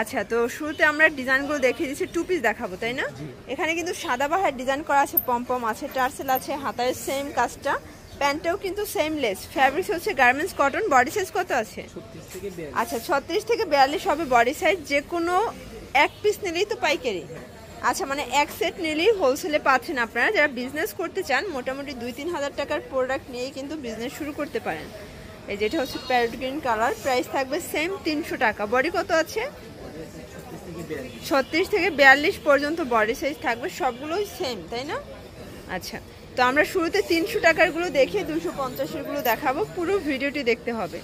আচ্ছা, তো শুরুতে আমরা ডিজাইনগুলো দেখিয়ে দিচ্ছি, টু পিস দেখাবো তাই না? এখানে কিন্তু সাদাবাহার ডিজাইন করা আছে, পমপম আছে, টার্সেল আছে, হাতায় সেম কাজটা, প্যান্টেও কিন্তু সেম লেস, ফ্যাব্রিক্স হচ্ছে গার্মেন্টস কটন। বডি সাইজ কত আছে? আচ্ছা, 36 থেকে 42 হবে বডি সাইজ। যে কোনো এক পিস নিলেই তো পাইকারি। আচ্ছা, মানে এক সেট নিলেই হোলসেলে পাচ্ছেন আপনারা। যারা বিজনেস করতে চান মোটামুটি 2-3 হাজার টাকার প্রোডাক্ট নিয়েই কিন্তু বিজনেস শুরু করতে পারেন। এই যেটা হচ্ছে প্যারট গ্রিন কালার, প্রাইস থাকবে সেম 300 টাকা। বডি কত আছে? 36 থেকে 42 পর্যন্ত বডি সাইজ থাকবে, সবগুলোই সেম তাই না? আচ্ছা, তো আমরা শুরুতে 300 টাকারগুলো দেখিয়ে 250-এরগুলো দেখাবো, পুরো ভিডিওটি দেখতে হবে।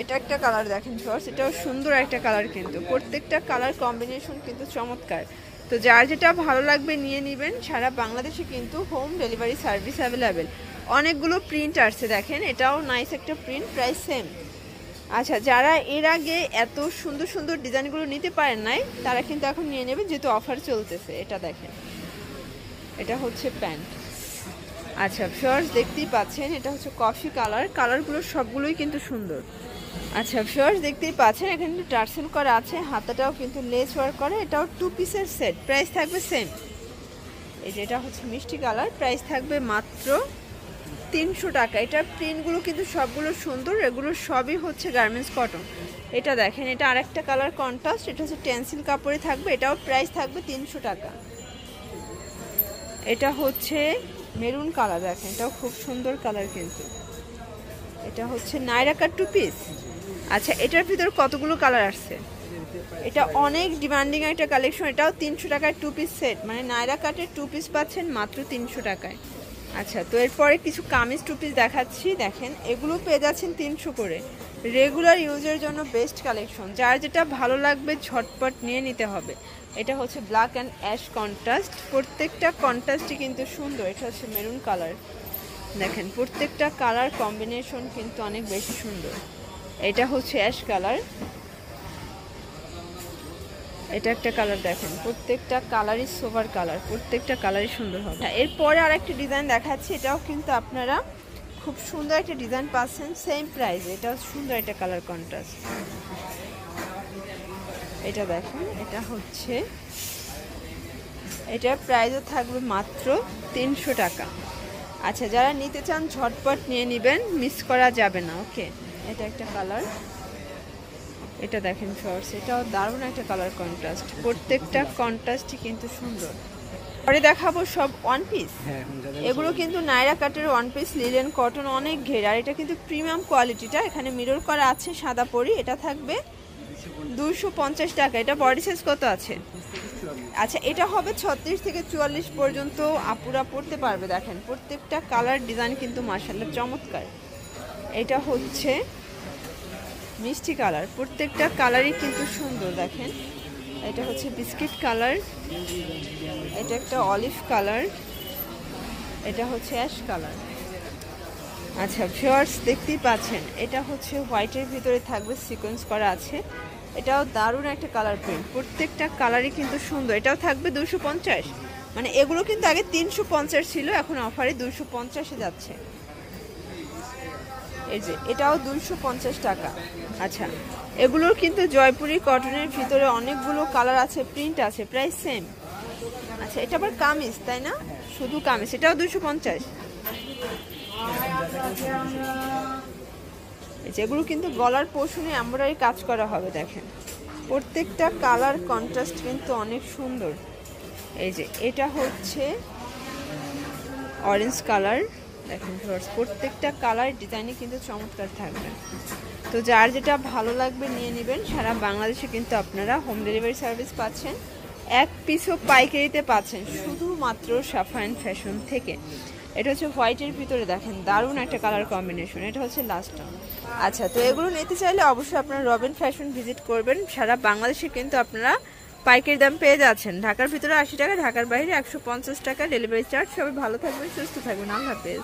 এটা একটা কালার দেখেন শর্টস, এটাও সুন্দর একটা কালার, কিন্তু প্রত্যেকটা কালার কম্বিনেশন কিন্তু চমৎকার। তো যার যেটা ভালো লাগবে নিয়ে নেবেন। সারা বাংলাদেশে কিন্তু হোম ডেলিভারি সার্ভিস অ্যাভেলেবেল। অনেকগুলো প্রিন্ট আসছে দেখেন, এটাও নাইস একটা প্রিন্ট, প্রাইস সেম। আচ্ছা, যারা এর আগে এত সুন্দর সুন্দর ডিজাইনগুলো নিতে পারেন নাই তারা কিন্তু এখন নিয়ে নেবেন, যেহেতু অফার চলতেছে। এটা দেখেন, এটা হচ্ছে প্যান্ট। আচ্ছা শর্টস দেখতেই পাচ্ছেন, এটা হচ্ছে কফি কালার, কালারগুলো সবগুলোই কিন্তু সুন্দর। আচ্ছা শর্টস দেখতেই পাচ্ছেন, এখানে কিন্তু টার্সেল করা আছে, হাতাটাও কিন্তু লেস ওয়ার্ক করা। এটাও 2 পিসের সেট, প্রাইস থাকবে সেম। এই যে এটা হচ্ছে মিষ্টি কালার, প্রাইস থাকবে মাত্র 300 টাকা। এটার প্রিন্টগুলো কিন্তু সবগুলো সুন্দর, এগুলো সবই হচ্ছে গার্মেন্টস কটন। এটা দেখেন, এটা আরেকটা কালার কন্ট্রাস্ট, এটা হচ্ছে টেন্সিল কাপড়ে থাকবে, এটাও প্রাইস থাকবে 300 টাকা। এটা হচ্ছে মেরুন কালার, দেখেন এটাও খুব সুন্দর কালার কিন্তু। এটা হচ্ছে নায়রা কাট 2 পিস। আচ্ছা, এটার ভিতর কতগুলো কালার আসছে? এটা অনেক ডিমান্ডিং একটা কালেকশন। এটাও 300 টাকায় 2 পিস সেট, মানে নায়রা কাটের 2 পিস পাচ্ছেন মাত্র 300 টাকায়। আচ্ছা, তো এরপরে কিছু কামিজ 2 পিস দেখাচ্ছি, দেখেন এগুলো পেয়ে যাচ্ছেন 300 করে। রেগুলার ইউজের জন্য বেস্ট কালেকশন, যার যেটা ভালো লাগবে ঝটপট নিয়ে নিতে হবে। এটা হচ্ছে ব্ল্যাক অ্যান্ড অ্যাশ কন্ট্রাস্ট, প্রত্যেকটা কন্ট্রাস্টই কিন্তু সুন্দর। এটা হচ্ছে মেরুন কালার, দেখেন প্রত্যেকটা কালার কম্বিনেশন কিন্তু অনেক বেশি সুন্দর। এটা হচ্ছে অ্যাশ কালার, এটা একটা কালার, দেখেন প্রত্যেকটা কালারই সোভার কালার, প্রত্যেকটা কালারই সুন্দর হবে। এরপরে আর একটা ডিজাইন দেখাচ্ছি, এটাও কিন্তু আপনারা খুব সুন্দর একটা ডিজাইন পাচ্ছেন সেম প্রাইস। এটাও সুন্দর একটা কালার কন্ট্রাস্ট। এটা দেখেন, এটা হচ্ছে, এটার প্রাইসও থাকবে মাত্র 300 টাকা। আচ্ছা, যারা নিতে চান ঝটপট নিয়ে নেবেন, মিস করা যাবে না। ওকে, এটা একটা কালার, এটা দেখেন শর্টস, এটাও দারুণ একটা কালার কন্ট্রাস্ট, প্রত্যেকটা কন্ট্রাস্টই কিন্তু সুন্দর। পরে দেখাবো সব ওয়ান পিস, এগুলো কিন্তু নায়রা কাটের ওয়ান পিস, লিলেন কটন, অনেক ঘের। আর এটা কিন্তু প্রিমিয়াম কোয়ালিটিটা, এখানে মিরর করা আছে সাদা পরি। এটা থাকবে 250 টাকা। এটা বডি সাইজ কত আছে? আচ্ছা, এটা হবে 36 থেকে 44 পর্যন্ত আপুরা পড়তে পারবে। দেখেন প্রত্যেকটা কালার ডিজাইন কিন্তু মাশাআল্লাহ চমৎকার। এটা হচ্ছে মিষ্টি কালার, প্রত্যেকটা কালারই কিন্তু সুন্দর। দেখেন এটা হচ্ছে বিস্কিট কালার, এটা একটা অলিভ কালার, এটা হচ্ছে অ্যাশ কালার। আচ্ছা ভিউয়ার্স দেখতেই পাচ্ছেন, এটা হচ্ছে হোয়াইটের ভিতরে থাকবে সিকোয়েন্স করা আছে, এটাও দারুণ একটা কালার প্রিন্ট, প্রত্যেকটা কালারই কিন্তু সুন্দর। এটাও থাকবে 250, মানে এগুলো কিন্তু আগে 350 ছিল, এখন অফারে 250-এ যাচ্ছে। এই যে এটাও 250 টাকা। আচ্ছা, এগুলোর কিন্তু জয়পুরি কটনের ভিতরে অনেকগুলো কালার আছে, প্রিন্ট আছে, প্রাইস সেম। আচ্ছা, এটা আবার কামিজ তাই না? শুধু কামিজ, এটাও 250। যেগুলো কিন্তু গলার পোর্শনে এমব্রয়ডারি কাজ করা হবে। দেখেন প্রত্যেকটা কালার কন্ট্রাস্ট কিন্তু অনেক সুন্দর। এই যে এটা হচ্ছে অরেঞ্জ কালার, দেখেন প্রত্যেকটা কালার ডিজাইনে কিন্তু চমৎকার থাকবে। তো যার যেটা ভালো লাগবে নিয়ে নেবেন। সারা বাংলাদেশে কিন্তু আপনারা হোম ডেলিভারি সার্ভিস পাচ্ছেন, এক পিসও পাইকারিতে পাচ্ছেন শুধুমাত্র সাফায়ান ফ্যাশন থেকে। এটা হচ্ছে হোয়াইটের ভিতরে, দেখেন দারুণ একটা কালার কম্বিনেশন। এটা হচ্ছে লাস্টটা। আচ্ছা, তো এগুলো নিতে চাইলে অবশ্যই আপনারা রবিন ফ্যাশন ভিজিট করবেন। সারা বাংলাদেশে কিন্তু আপনারা পাইকারি দাম পেয়ে যাচ্ছেন। ঢাকার ভিতরে 80 টাকা, ঢাকার বাইরে 150 টাকা ডেলিভারি চার্জ। সবাই ভালো থাকবেন, সুস্থ থাকবেন, আল্লাহ হাফেজ।